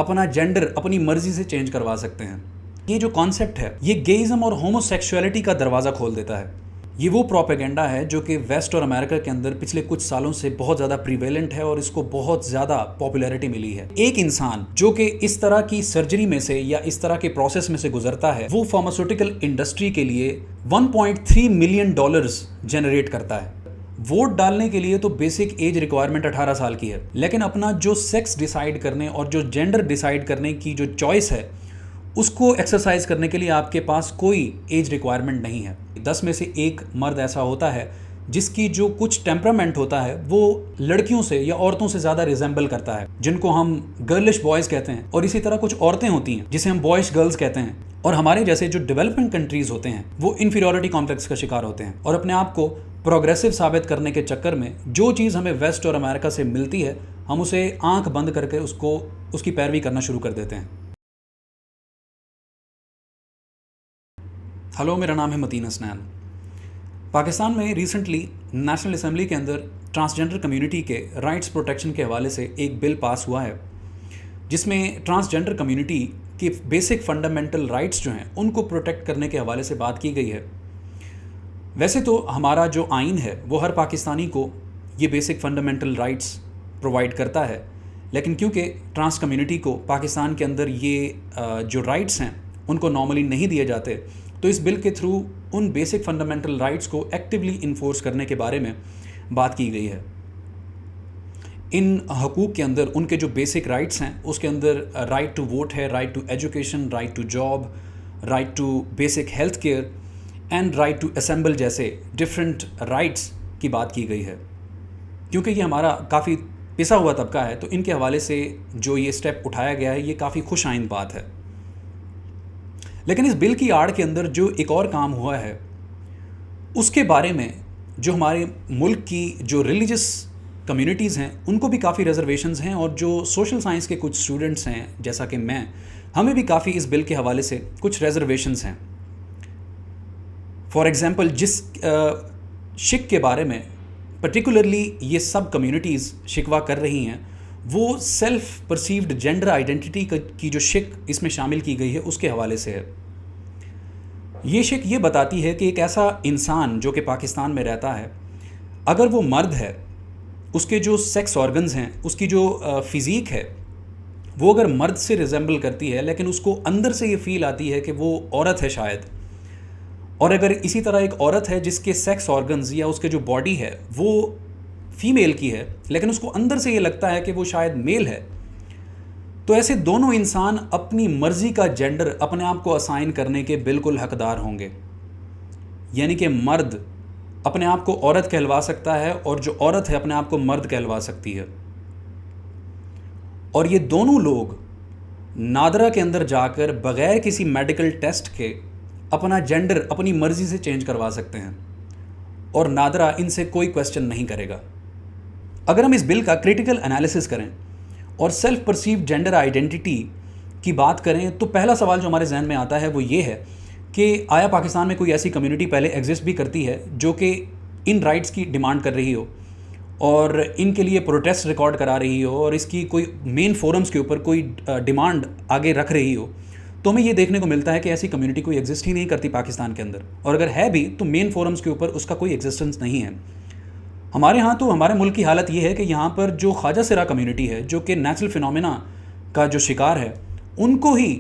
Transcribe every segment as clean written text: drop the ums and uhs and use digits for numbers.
अपना जेंडर अपनी मर्जी से चेंज करवा सकते हैं। ये जो कॉन्सेप्ट है ये गेइज्म और होमोसेक्सुअलिटी का दरवाज़ा खोल देता है। ये वो प्रोपेगेंडा है जो कि वेस्ट और अमेरिका के अंदर पिछले कुछ सालों से बहुत ज़्यादा प्रीवेलेंट है और इसको बहुत ज़्यादा पॉपुलैरिटी मिली है। एक इंसान जो कि इस तरह की सर्जरी में से या इस तरह के प्रोसेस में से गुजरता है वो फार्मास्यूटिकल इंडस्ट्री के लिए $1.3 मिलियन जनरेट करता है। वोट डालने के लिए तो बेसिक एज रिक्वायरमेंट 18 साल की है, लेकिन अपना जो सेक्स डिसाइड करने और जो जेंडर डिसाइड करने की जो चॉइस है उसको एक्सरसाइज करने के लिए आपके पास कोई एज रिक्वायरमेंट नहीं है। 10 में से एक मर्द ऐसा होता है जिसकी जो कुछ टेम्परामेंट होता है वो लड़कियों से या औरतों से ज़्यादा रिजेंबल करता है, जिनको हम गर्लिश बॉयज़ कहते हैं। और इसी तरह कुछ औरतें होती हैं जिसे हम बॉयश गर्ल्स कहते हैं। और हमारे जैसे जो डेवलपिंग कंट्रीज़ होते हैं वो इन्फीरियरिटी कॉम्प्लेक्स का शिकार होते हैं और अपने आप को प्रोग्रेसिव साबित करने के चक्कर में जो चीज़ हमें वेस्ट और अमेरिका से मिलती है हम उसे आंख बंद करके उसकी पैरवी करना शुरू कर देते हैं। हेलो, मेरा नाम है मतीन हसनैन। पाकिस्तान में रिसेंटली नेशनल असेंबली के अंदर ट्रांसजेंडर कम्युनिटी के राइट्स प्रोटेक्शन के हवाले से एक बिल पास हुआ है जिसमें ट्रांसजेंडर कम्युनिटी के बेसिक फंडामेंटल राइट्स जो हैं उनको प्रोटेक्ट करने के हवाले से बात की गई है। वैसे तो हमारा जो आइन है वो हर पाकिस्तानी को ये बेसिक फंडामेंटल राइट्स प्रोवाइड करता है, लेकिन क्योंकि ट्रांस कम्युनिटी को पाकिस्तान के अंदर ये जो राइट्स हैं उनको नॉर्मली नहीं दिए जाते, तो इस बिल के थ्रू उन बेसिक फंडामेंटल राइट्स को एक्टिवली इन्फोर्स करने के बारे में बात की गई है। इन हकूक़ के अंदर उनके जो बेसिक राइट्स हैं उसके अंदर राइट टू वोट है, right to education, right to job, right to basic health care and right to assemble जैसे डिफरेंट राइट्स की बात की गई है। क्योंकि ये हमारा काफ़ी पिसा हुआ तबका है तो इनके हवाले से जो ये स्टेप उठाया गया है ये काफ़ी खुश आइंद बात है। लेकिन इस बिल की आड़ के अंदर जो एक और काम हुआ है उसके बारे में जो हमारे मुल्क की जो रिलीजियस कम्युनिटीज़ हैं उनको भी काफ़ी रिजर्वेशंस हैं और जो सोशल साइंस के कुछ स्टूडेंट्स हैं जैसा कि मैं, हमें भी काफ़ी इस बिल के हवाले से कुछ रिजर्वेशंस हैं। फॉर एग्ज़ाम्पल जिस शिक के बारे में पर्टिकुलरली ये सब कम्युनिटीज़ शिकवा कर रही हैं वो सेल्फ परसीव्ड जेंडर आइडेंटिटी की जो शिक इसमें शामिल की गई है उसके हवाले से है। ये शिक ये बताती है कि एक ऐसा इंसान जो कि पाकिस्तान में रहता है, अगर वो मर्द है, उसके जो सेक्स ऑर्गन्स हैं, उसकी जो फिज़ीक है वो अगर मर्द से रिजेंबल करती है लेकिन उसको अंदर से ये फील आती है कि वो औरत है शायद, और अगर इसी तरह एक औरत है जिसके सेक्स ऑर्गन्स या उसके जो बॉडी है वो फीमेल की है लेकिन उसको अंदर से ये लगता है कि वो शायद मेल है, तो ऐसे दोनों इंसान अपनी मर्जी का जेंडर अपने आप को असाइन करने के बिल्कुल हकदार होंगे। यानी कि मर्द अपने आप को औरत कहलवा सकता है और जो औरत है अपने आप को मर्द कहलवा सकती है। और ये दोनों लोग नादरा के अंदर जाकर बग़ैर किसी मेडिकल टेस्ट के अपना जेंडर अपनी मर्जी से चेंज करवा सकते हैं और नादरा इनसे कोई क्वेश्चन नहीं करेगा। अगर हम इस बिल का क्रिटिकल एनालिसिस करें और सेल्फ परसीव्ड जेंडर आइडेंटिटी की बात करें तो पहला सवाल जो हमारे जहन में आता है वो ये है कि आया पाकिस्तान में कोई ऐसी कम्युनिटी पहले एग्जिस्ट भी करती है जो कि इन राइट्स की डिमांड कर रही हो और इनके लिए प्रोटेस्ट रिकॉर्ड करा रही हो और इसकी कोई मेन फोरम्स के ऊपर कोई डिमांड आगे रख रही हो। तो हमें ये देखने को मिलता है कि ऐसी कम्युनिटी कोई एग्जिस्ट ही नहीं करती पाकिस्तान के अंदर, और अगर है भी तो मेन फोरम्स के ऊपर उसका कोई एग्जिस्टेंस नहीं है। हमारे यहाँ तो हमारे मुल्क की हालत ये है कि यहाँ पर जो ख्वाजा सिरा कम्युनिटी है जो कि नेचुरल फिनोमेना का जो शिकार है उनको ही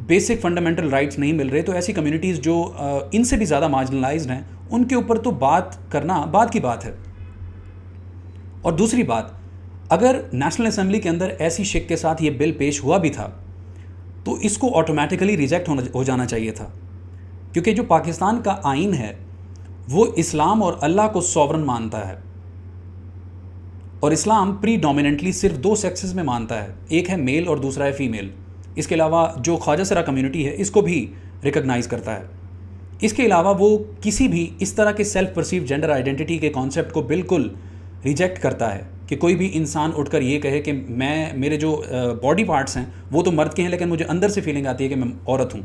बेसिक फंडामेंटल राइट्स नहीं मिल रहे, तो ऐसी कम्युनिटीज़ जो इनसे भी ज़्यादा मार्जिनलाइज्ड हैं उनके ऊपर तो बात करना बात की बात है। और दूसरी बात, अगर नेशनल असेंबली के अंदर ऐसी शिक के साथ ये बिल पेश हुआ भी था तो इसको ऑटोमेटिकली रिजेक्ट हो जाना चाहिए था, क्योंकि जो पाकिस्तान का आइन है वो इस्लाम और अल्लाह को सॉवरन मानता है और इस्लाम प्रीडोमिनेंटली सिर्फ दो सेक्सेस में मानता है, एक है मेल और दूसरा है फीमेल। इसके अलावा जो ख्वाजा सरा कम्युनिटी है इसको भी रिकॉग्नाइज़ करता है। इसके अलावा वो किसी भी इस तरह के सेल्फ परसीव जेंडर आइडेंटिटी के कॉन्सेप्ट को बिल्कुल रिजेक्ट करता है कि कोई भी इंसान उठकर ये कहे कि मेरे जो बॉडी पार्ट्स हैं वो तो मर्द के हैं लेकिन मुझे अंदर से फीलिंग आती है कि मैं औरत हूँ,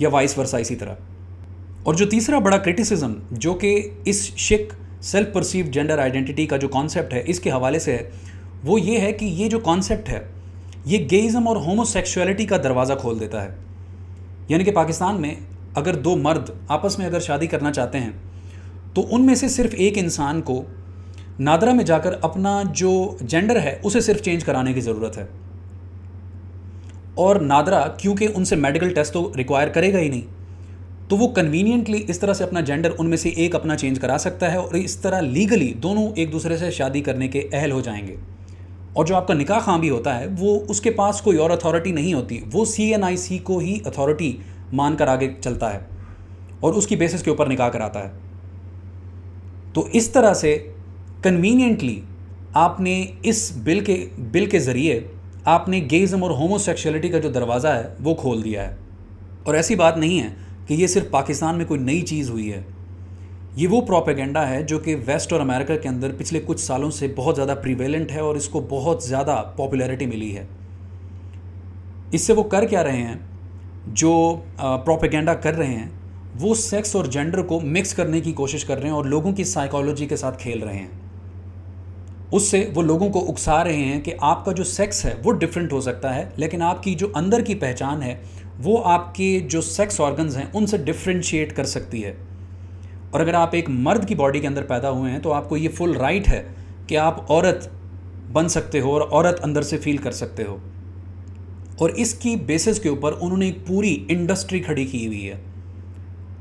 या वाइस वर्सा इसी तरह। और जो तीसरा बड़ा क्रिटिसिज्म जो कि इस शिक सेल्फ परसीव्ड जेंडर आइडेंटिटी का जो कॉन्सेप्ट है इसके हवाले से है वो ये है कि ये जो कॉन्सेप्ट है ये गेइज़म और होमोसेक्सुअलिटी का दरवाज़ा खोल देता है। यानी कि पाकिस्तान में अगर दो मर्द आपस में अगर शादी करना चाहते हैं तो उनमें से सिर्फ एक इंसान को नादरा में जाकर अपना जो जेंडर है उसे सिर्फ चेंज कराने की ज़रूरत है। और नादरा क्योंकि उनसे मेडिकल टेस्ट तो रिक्वायर करेगा ही नहीं, तो वो कन्वीनियंटली इस तरह से अपना जेंडर उनमें से एक अपना चेंज करा सकता है और इस तरह लीगली दोनों एक दूसरे से शादी करने के अहल हो जाएंगे। और जो आपका निकाह खां भी होता है वो उसके पास कोई और अथॉरिटी नहीं होती, वो CNIC को ही अथॉरिटी मानकर आगे चलता है और उसकी बेसिस के ऊपर निकाह कराता है। तो इस तरह से कन्वीनियंटली आपने इस बिल के ज़रिए आपने गेइज़म और होमोसेक्सुअलिटी का जो दरवाज़ा है वो खोल दिया है। और ऐसी बात नहीं है कि ये सिर्फ पाकिस्तान में कोई नई चीज़ हुई है, ये वो प्रोपेगेंडा है जो कि वेस्ट और अमेरिका के अंदर पिछले कुछ सालों से बहुत ज़्यादा प्रीवेलेंट है और इसको बहुत ज़्यादा पॉपुलैरिटी मिली है। इससे वो कर क्या रहे हैं, जो प्रोपेगेंडा कर रहे हैं वो सेक्स और जेंडर को मिक्स करने की कोशिश कर रहे हैं और लोगों की साइकोलॉजी के साथ खेल रहे हैं। उससे वो लोगों को उकसा रहे हैं कि आपका जो सेक्स है वो डिफरेंट हो सकता है, लेकिन आपकी जो अंदर की पहचान है वो आपके जो सेक्स ऑर्गन्स हैं उनसे डिफ्रेंशिएट कर सकती है। और अगर आप एक मर्द की बॉडी के अंदर पैदा हुए हैं तो आपको ये फुल राइट है कि आप औरत बन सकते हो और औरत अंदर से फील कर सकते हो। और इसकी बेसिस के ऊपर उन्होंने एक पूरी इंडस्ट्री खड़ी की हुई है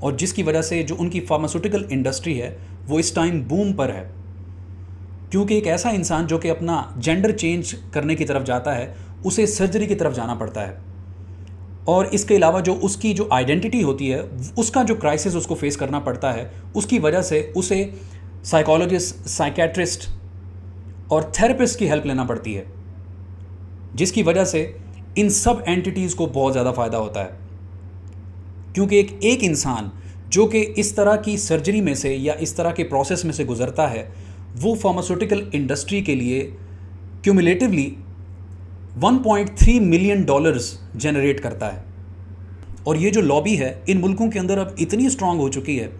और जिसकी वजह से जो उनकी फार्मास्यूटिकल इंडस्ट्री है वो इस टाइम बूम पर है, क्योंकि एक ऐसा इंसान जो कि अपना जेंडर चेंज करने की तरफ जाता है उसे सर्जरी की तरफ जाना पड़ता है। और इसके अलावा जो उसकी जो आइडेंटिटी होती है उसका जो क्राइसिस उसको फेस करना पड़ता है, उसकी वजह से उसे साइकोलॉजिस्ट, साइकेट्रिस्ट और थेरेपिस्ट की हेल्प लेना पड़ती है, जिसकी वजह से इन सब एंटिटीज़ को बहुत ज़्यादा फ़ायदा होता है। क्योंकि एक इंसान जो कि इस तरह की सर्जरी में से या इस तरह के प्रोसेस में से गुजरता है वो फार्मास्यूटिकल इंडस्ट्री के लिए क्यूमुलेटिवली $1.3 मिलियन जनरेट करता है। और ये जो लॉबी है इन मुल्कों के अंदर अब इतनी स्ट्रांग हो चुकी है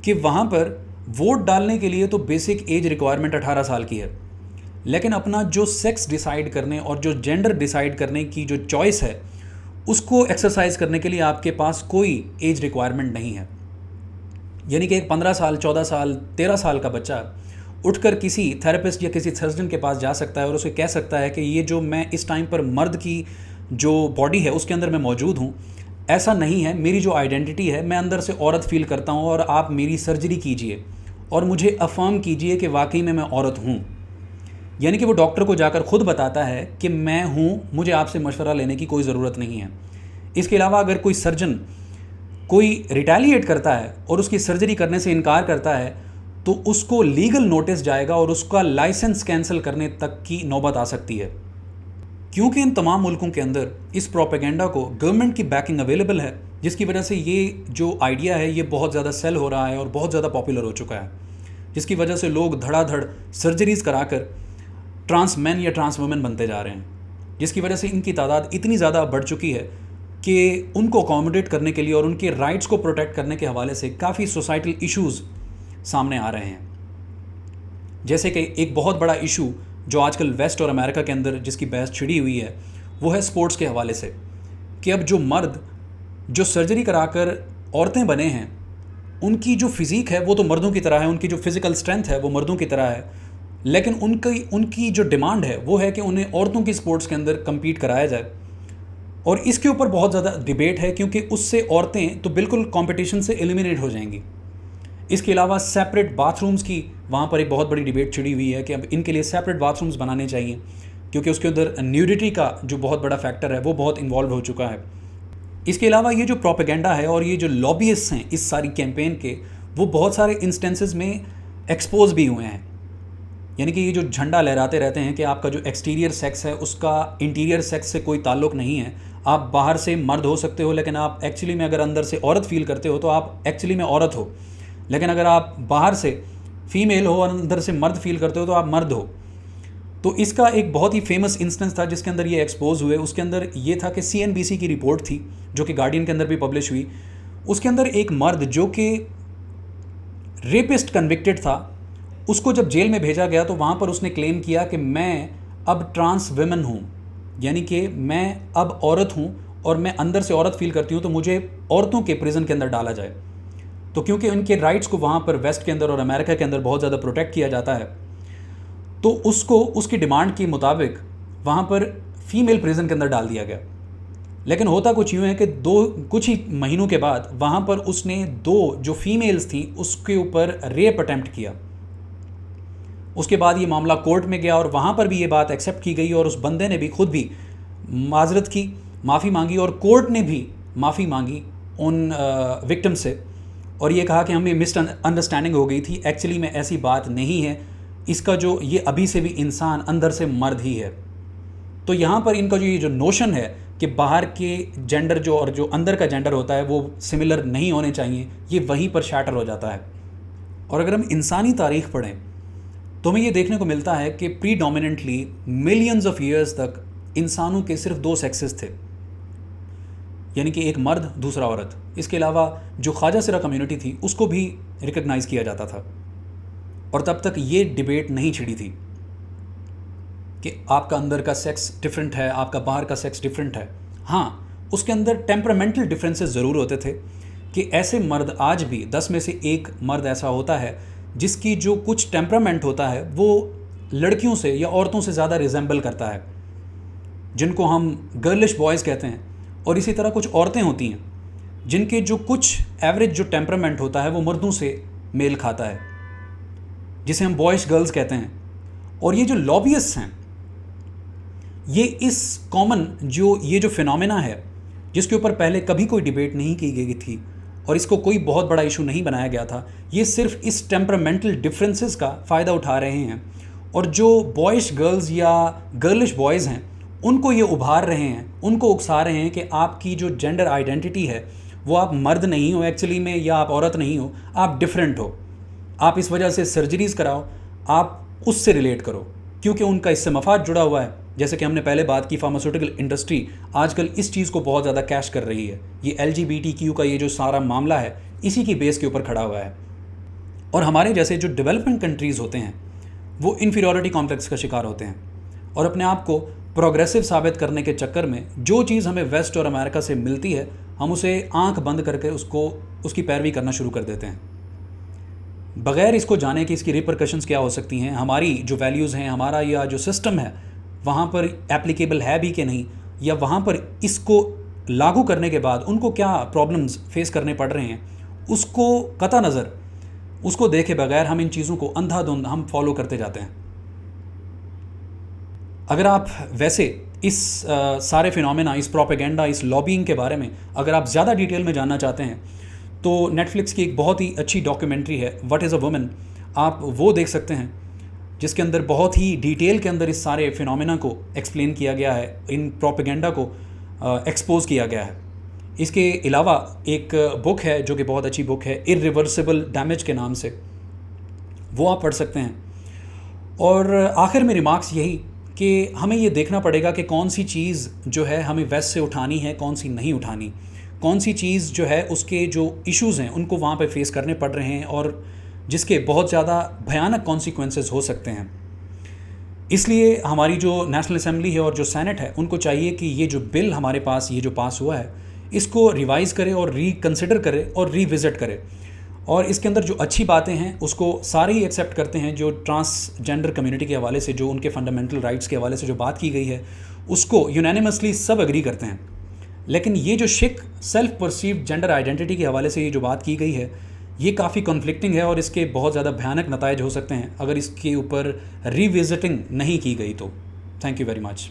कि वहाँ पर वोट डालने के लिए तो बेसिक एज रिक्वायरमेंट 18 साल की है, लेकिन अपना जो सेक्स डिसाइड करने और जो जेंडर डिसाइड करने की जो चॉइस है उसको एक्सरसाइज करने के लिए आपके पास कोई एज रिक्वायरमेंट नहीं है। यानी कि एक 15 साल, 14 साल, 13 साल का बच्चा उठकर किसी थेरेपिस्ट या किसी सर्जन के पास जा सकता है और उसे कह सकता है कि ये जो मैं इस टाइम पर मर्द की जो बॉडी है उसके अंदर मैं मौजूद हूँ, ऐसा नहीं है, मेरी जो आइडेंटिटी है मैं अंदर से औरत फील करता हूँ और आप मेरी सर्जरी कीजिए और मुझे अफर्म कीजिए कि वाकई में मैं औरत हूँ। यानी कि वो डॉक्टर को जाकर खुद बताता है कि मैं हूँ, मुझे आपसे मशवरा लेने की कोई ज़रूरत नहीं है। इसके अलावा अगर कोई सर्जन कोई रिटेलिएट करता है और उसकी सर्जरी करने से इनकार करता है तो उसको लीगल नोटिस जाएगा और उसका लाइसेंस कैंसिल करने तक की नौबत आ सकती है। क्योंकि इन तमाम मुल्कों के अंदर इस प्रोपेगेंडा को गवर्नमेंट की बैकिंग अवेलेबल है, जिसकी वजह से ये जो आइडिया है ये बहुत ज़्यादा सेल हो रहा है और बहुत ज़्यादा पॉपुलर हो चुका है, जिसकी वजह से लोग धड़ाधड़ सर्जरीज़ कराकर ट्रांस मैन या ट्रांस वुमेन बनते जा रहे हैं, जिसकी वजह से इनकी तादाद इतनी ज़्यादा बढ़ चुकी है कि उनको अकोमोडेट करने के लिए और उनके राइट्स को प्रोटेक्ट करने के हवाले से काफ़ी सोसाइटल इश्यूज़ सामने आ रहे हैं। जैसे कि एक बहुत बड़ा इशू जो आजकल वेस्ट और अमेरिका के अंदर जिसकी बहस छिड़ी हुई है वो है स्पोर्ट्स के हवाले से, कि अब जो मर्द जो सर्जरी कराकर औरतें बने हैं उनकी जो फिज़ीक है वो तो मर्दों की तरह है, उनकी जो फिज़िकल स्ट्रेंथ है वो मर्दों की तरह है, लेकिन उनकी जो डिमांड है वो है कि उन्हें औरतों की स्पोर्ट्स के अंदर कम्पीट कराया जाए। और इसके ऊपर बहुत ज़्यादा डिबेट है क्योंकि उससे औरतें तो बिल्कुल कंपटीशन से एलिमिनेट हो जाएंगी। इसके अलावा सेपरेट बाथरूम्स की वहाँ पर एक बहुत बड़ी डिबेट छिड़ी हुई है कि अब इनके लिए सेपरेट बाथरूम्स बनाने चाहिए, क्योंकि उसके अंदर न्यूडिटी का जो बहुत बड़ा फैक्टर है वो बहुत इन्वॉल्व हो चुका है। इसके अलावा ये जो प्रोपेगेंडा है और ये जो लॉबियस्ट हैं इस सारी कैंपेन के, वो बहुत सारे इंस्टेंसेस में एक्सपोज भी हुए हैं। यानी कि ये जो झंडा लहराते रहते हैं कि आपका जो एक्सटीरियर सेक्स है उसका इंटीरियर सेक्स से कोई ताल्लुक़ नहीं है, आप बाहर से मर्द हो सकते हो लेकिन आप एक्चुअली में अगर अंदर से औरत फील करते हो तो आप एक्चुअली में औरत हो, लेकिन अगर आप बाहर से फीमेल हो और अंदर से मर्द फील करते हो तो आप मर्द हो। तो इसका एक बहुत ही फेमस इंस्टेंस था जिसके अंदर ये एक्सपोज हुए। उसके अंदर ये था कि CNBC की रिपोर्ट थी जो कि गार्डियन के अंदर भी पब्लिश हुई। उसके अंदर एक मर्द जो कि रेपिस्ट कन्विक्टेड था, उसको जब जेल में भेजा गया तो वहाँ पर उसने क्लेम किया कि मैं अब ट्रांस वुमेन हूँ यानी कि मैं अब औरत हूँ और मैं अंदर से औरत फील करती हूँ, तो मुझे औरतों के प्रिजन के अंदर डाला जाए। तो क्योंकि उनके राइट्स को वहाँ पर वेस्ट के अंदर और अमेरिका के अंदर बहुत ज़्यादा प्रोटेक्ट किया जाता है, तो उसको उसकी डिमांड के मुताबिक वहाँ पर फीमेल प्रिजन के अंदर डाल दिया गया। लेकिन होता कुछ यूँ है कि कुछ ही महीनों के बाद वहाँ पर उसने 2 जो फीमेल्स थी उसके ऊपर रेप अटेम्प्ट किया। उसके बाद ये मामला कोर्ट में गया और वहाँ पर भी ये बात एक्सेप्ट की गई और उस बंदे ने भी खुद भी माजरत की, माफ़ी मांगी और कोर्ट ने भी माफ़ी मांगी उन विक्टिम से और ये कहा कि हमें मिसअंडरस्टैंडिंग हो गई थी, एक्चुअली में ऐसी बात नहीं है, इसका जो ये अभी से भी इंसान अंदर से मर्द ही है। तो यहाँ पर इनका जो नोशन है कि बाहर के जेंडर जो और जो अंदर का जेंडर होता है वो सिमिलर नहीं होने चाहिए, ये वहीं पर शैटर हो जाता है। और अगर हम इंसानी तारीख पढ़ें तो हमें ये देखने को मिलता है कि प्रीडोमिनेंटली मिलियंस ऑफ ईयर्स तक इंसानों के सिर्फ 2 सेक्सेस थे, यानी कि एक मर्द दूसरा औरत। इसके अलावा जो ख्वाजा सिरा कम्युनिटी थी उसको भी रिकग्नाइज़ किया जाता था और तब तक ये डिबेट नहीं छिड़ी थी कि आपका अंदर का सेक्स डिफरेंट है, आपका बाहर का सेक्स डिफरेंट है। हाँ, उसके अंदर टेम्परामेंटल डिफरेंसेस ज़रूर होते थे कि ऐसे मर्द आज भी 10 में से 1 मर्द ऐसा होता है जिसकी जो कुछ टेम्परामेंट होता है वो लड़कियों से या औरतों से ज़्यादा रिजेंबल करता है, जिनको हम गर्लिश बॉयज़ कहते हैं। और इसी तरह कुछ औरतें होती हैं जिनके जो कुछ एवरेज जो टेम्परामेंट होता है वो मर्दों से मेल खाता है, जिसे हम बॉयज़ गर्ल्स कहते हैं। और ये जो लॉबियस्ट्स हैं, ये इस कॉमन ये जो फिनोमेना है जिसके ऊपर पहले कभी कोई डिबेट नहीं की गई थी और इसको कोई बहुत बड़ा इशू नहीं बनाया गया था, ये सिर्फ इस टेम्परामेंटल डिफरेंसेस का फ़ायदा उठा रहे हैं और जो बॉयज़ गर्ल्स या गर्लिश बॉयज़ हैं उनको ये उभार रहे हैं, उनको उकसा रहे हैं कि आपकी जो जेंडर आइडेंटिटी है वो आप मर्द नहीं हो एक्चुअली में, या आप औरत नहीं हो, आप डिफरेंट हो। आप इस वजह से सर्जरीज़ कराओ, आप उससे रिलेट करो, क्योंकि उनका इससे मफाद जुड़ा हुआ है। जैसे कि हमने पहले बात की, फार्मास्यूटिकल इंडस्ट्री आजकल इस चीज़ को बहुत ज़्यादा कैश कर रही है। ये LGBTQ का ये जो सारा मामला है इसी की बेस के ऊपर खड़ा हुआ है। और हमारे जैसे जो डेवलपमेंट कंट्रीज़ होते हैं वो इन्फीरियॉरिटी कॉम्प्लेक्स का शिकार होते हैं और अपने आप को प्रोग्रेसिव साबित करने के चक्कर में जो चीज़ हमें वेस्ट और अमेरिका से मिलती है हम उसे आंख बंद करके उसकी पैरवी करना शुरू कर देते हैं, बग़ैर इसको जाने कि इसकी रिपरकशंस क्या हो सकती हैं, हमारी जो वैल्यूज़ हैं, हमारा या जो सिस्टम है वहाँ पर एप्लीकेबल है भी कि नहीं, या वहाँ पर इसको लागू करने के बाद उनको क्या प्रॉब्लम्स फेस करने पड़ रहे हैं, उसको कता नज़र उसको देखे बगैर हम इन चीज़ों को अंधाधुंध हम फॉलो करते जाते हैं। अगर आप वैसे इस सारे फिनोमेना, इस प्रोपेगेंडा, इस लॉबिंग के बारे में अगर आप ज़्यादा डिटेल में जानना चाहते हैं तो नेटफ्लिक्स की एक बहुत ही अच्छी डॉक्यूमेंट्री है व्हाट इज़ अ वुमन, आप वो देख सकते हैं, जिसके अंदर बहुत ही डिटेल के अंदर इस सारे फिनोमेना को एक्सप्लेन किया गया है, इन प्रोपेगेंडा को एक्सपोज किया गया है। इसके अलावा एक बुक है जो कि बहुत अच्छी बुक है, इरिवर्सिबल डैमेज के नाम से, वो आप पढ़ सकते हैं। और आखिर में रिमार्क्स यही कि हमें ये देखना पड़ेगा कि कौन सी चीज़ जो है हमें वेस्ट से उठानी है, कौन सी नहीं उठानी, कौन सी चीज़ जो है उसके जो इश्यूज़ हैं उनको वहाँ पे फेस करने पड़ रहे हैं और जिसके बहुत ज़्यादा भयानक कॉन्सिक्वेंसेस हो सकते हैं। इसलिए हमारी जो नेशनल असेंबली है और जो सेनेट है उनको चाहिए कि ये जो बिल हमारे पास ये जो पास हुआ है इसको रिवाइज़ करे और रिकन्सिडर करे और रिविज़िट करे, और इसके अंदर जो अच्छी बातें हैं उसको सारे ही एक्सेप्ट करते हैं। जो ट्रांसजेंडर कम्युनिटी के हवाले से, जो उनके फंडामेंटल राइट्स के हवाले से जो बात की गई है उसको यूनानिमसली सब एग्री करते हैं। लेकिन ये जो शिक सेल्फ परसीव्ड जेंडर आइडेंटिटी के हवाले से ये जो बात की गई है ये काफ़ी कॉन्फ्लिक्टिंग है और इसके बहुत ज़्यादा भयानक नतायज हो सकते हैं अगर इसके ऊपर रिविजिटिंग नहीं की गई तो। Thank you very much.